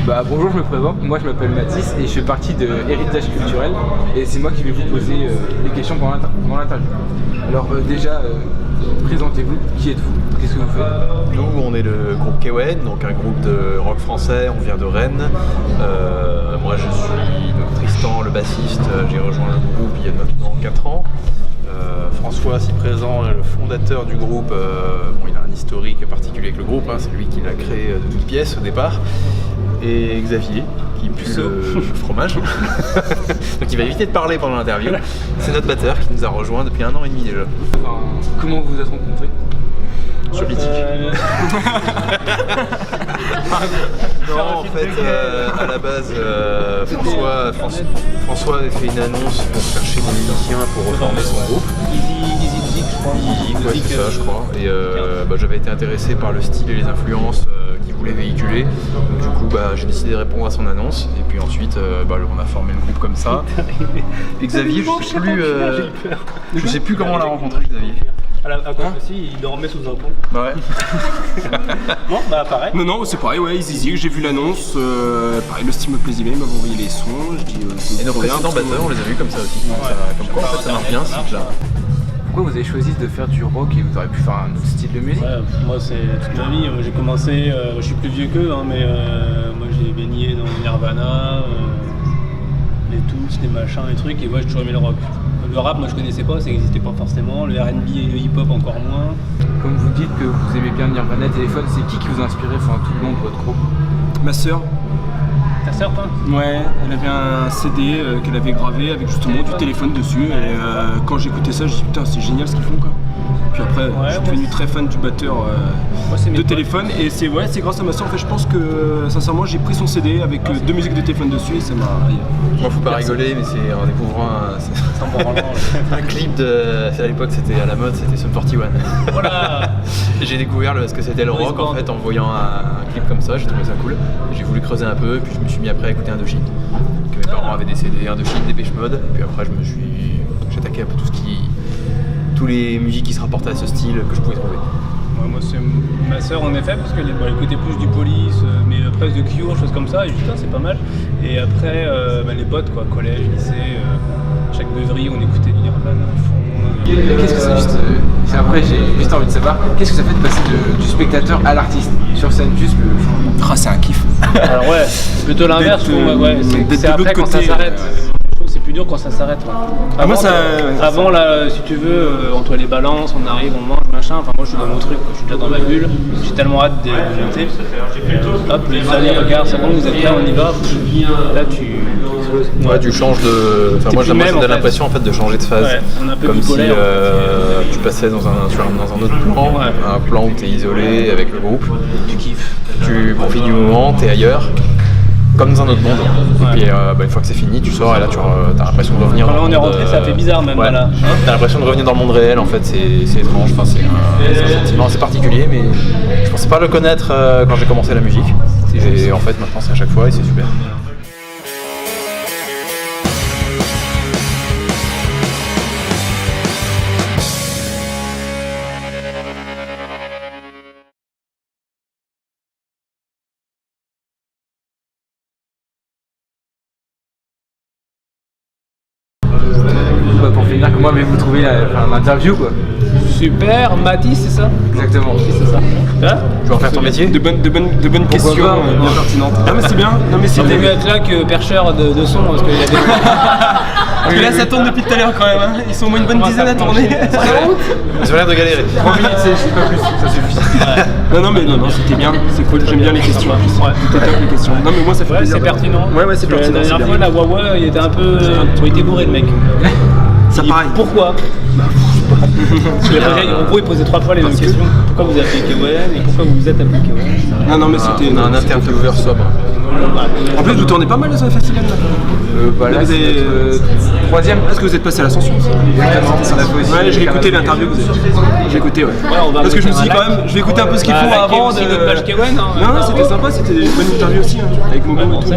Bonjour, je me présente, moi je m'appelle Mathis et je fais partie de Héritage Culturel et c'est moi qui vais vous poser des questions pendant l'interview. Alors déjà, présentez-vous, qui êtes-vous? Qu'est-ce que vous faites? Nous, on est le groupe Kewen, donc un groupe de rock français, on vient de Rennes. Moi je suis donc Tristan, le bassiste, j'ai rejoint le groupe il y a maintenant 4 ans. François, si présent, le fondateur du groupe, il a un historique particulier avec le groupe, c'est lui qui l'a créé de toutes pièces au départ. Et Xavier, qui pue le fromage, donc il va éviter de parler pendant l'interview. C'est notre batteur qui nous a rejoint depuis 1 an et demi déjà. Comment vous vous êtes rencontrés? Sur Mythique. Non, en fait, à la base, François avait fait une annonce pour chercher des musiciens pour reformer son groupe. Easy Music, je crois. Ouais, c'est ça, je crois. Et j'avais été intéressé par le style et les influences qu'il voulait véhiculer. Donc du coup, j'ai décidé de répondre à son annonce. Et puis ensuite, on a formé le groupe comme ça. Et Xavier, je sais plus comment on l'a rencontré, Xavier. Si, il dormait sous un pont. Bah ouais. Non, pareil. Non, c'est pareil, ouais, Easy, j'ai vu l'annonce, pareil, le style me plaisait bien, il m'avait envoyé les sons, je dis... Et nos précédents batteurs, on les a vus comme ça aussi. Ouais. Comme quoi, en fait, ça marche bien, ce là. Pourquoi vous avez choisi de faire du rock et vous auriez pu faire un autre style de musique? Moi, c'est toute ma vie. J'ai commencé, je suis plus vieux qu'eux, mais moi j'ai baigné dans Nirvana, les Tools, les machins, les trucs, et moi j'ai toujours aimé le rock. Le rap, moi je connaissais pas, ça n'existait pas forcément, le R&B et le hip-hop encore moins. Comme vous dites que vous aimez bien Nirvana, Téléphone, c'est qui vous a inspiré tout le long de votre groupe? Ma sœur. Ta sœur, toi? Ouais, elle avait un CD qu'elle avait gravé avec justement du téléphone dessus, et quand j'écoutais ça, je dis putain, c'est génial ce qu'ils font quoi. Puis après, je suis devenu très fan du batteur de Téléphone, et c'est grâce à ma soeur, en fait, je pense que sincèrement j'ai pris son CD avec 2 musiques de Téléphone dessus et ça m'a... Moi faut pas rigoler, mais c'est en découvrant un clip à l'époque c'était à la mode, c'était Sum 41. Voilà. J'ai découvert ce que c'était le rock en fait en voyant un clip comme ça, j'ai trouvé ça cool. J'ai voulu creuser un peu, puis je me suis mis après à écouter Indochine. Mes parents avaient des CD Indochine, Dépêche Mode, et puis après j'ai attaqué un peu tous les musiques qui se rapportaient à ce style que je pouvais trouver. Moi c'est ma sœur en effet, parce qu'elle écoutait plus du Police, mais presque de Cure, choses comme ça, et putain c'est pas mal. Et après les potes quoi, collège, lycée, chaque beuverie on écoutait du Nirvana à fond. Qu'est-ce que c'est juste après j'ai juste envie de savoir, qu'est-ce que ça fait de passer du spectateur à l'artiste sur scène juste c'est un kiff. Alors ouais, c'est plutôt l'inverse, je trouve, c'est après quand ça s'arrête. C'est plus dur quand ça s'arrête. Avant là, si tu veux, entre les balances, on arrive, on mange, machin. Enfin moi je suis dans mon truc, je suis déjà dans ma bulle. J'ai tellement hâte de monter. Hop, les amis regardent, c'est bon, vous êtes là, on y va. Là tu... Ouais, tu changes de... Enfin moi j'ai l'impression en fait de changer de phase. Ouais, on est un peu comme si tu passais dans un autre plan, un plan où tu es isolé avec le groupe. Tu kiffes. Tu profites du moment, tu es ailleurs. Comme dans un autre monde. Et puis une fois que c'est fini, tu sors et là tu as l'impression de revenir. Là on est rentré, ça fait bizarre même là. T'as l'impression de revenir dans le monde réel en fait, c'est étrange, c'est un sentiment assez particulier, mais je pensais pas le connaître quand j'ai commencé la musique. Et en fait maintenant c'est à chaque fois et c'est super. Pour finir, comment avez-vous trouvé l'interview quoi? Super, Mathis c'est ça? Exactement. C'est ça. Tu veux en faire ton métier? De bonnes questions bien pertinentes. Non mais c'est bien, C'était mieux être là que percheur de son parce qu'il y avait... Parce que là ça tourne depuis tout à l'heure quand même, hein. Ils sont au moins une bonne dizaine à tourner. Ils ont l'air de galérer. 3 minutes, c'est pas plus, ça suffit. Non, c'était bien, c'est cool, j'aime bien les questions. C'était top les questions. Non mais moi ça fait plaisir. C'est pertinent. Ouais, c'est pertinent. La dernière fois, la Wawa, il était un peu... Il était bourré le mec. Ça pareil. Pourquoi? En gros, il posait 3 fois les mêmes questions. Pourquoi vous appelez Kewen et pourquoi vous vous êtes appelé Kewen? Non mais c'était un intervieweur sobre. En plus vous tournez pas mal sur le festival là. Là c'est notre 3e. Est-ce que vous êtes passé à l'Ascension? Ouais, j'ai écouté l'interview que vous avez fait. J'ai écouté, ouais. Parce que je me suis dit quand même, je vais écouter un peu ce qu'ils font avant de... Notre page Kewen. Non, c'était sympa, c'était une bonne interview aussi, avec Momo et tout.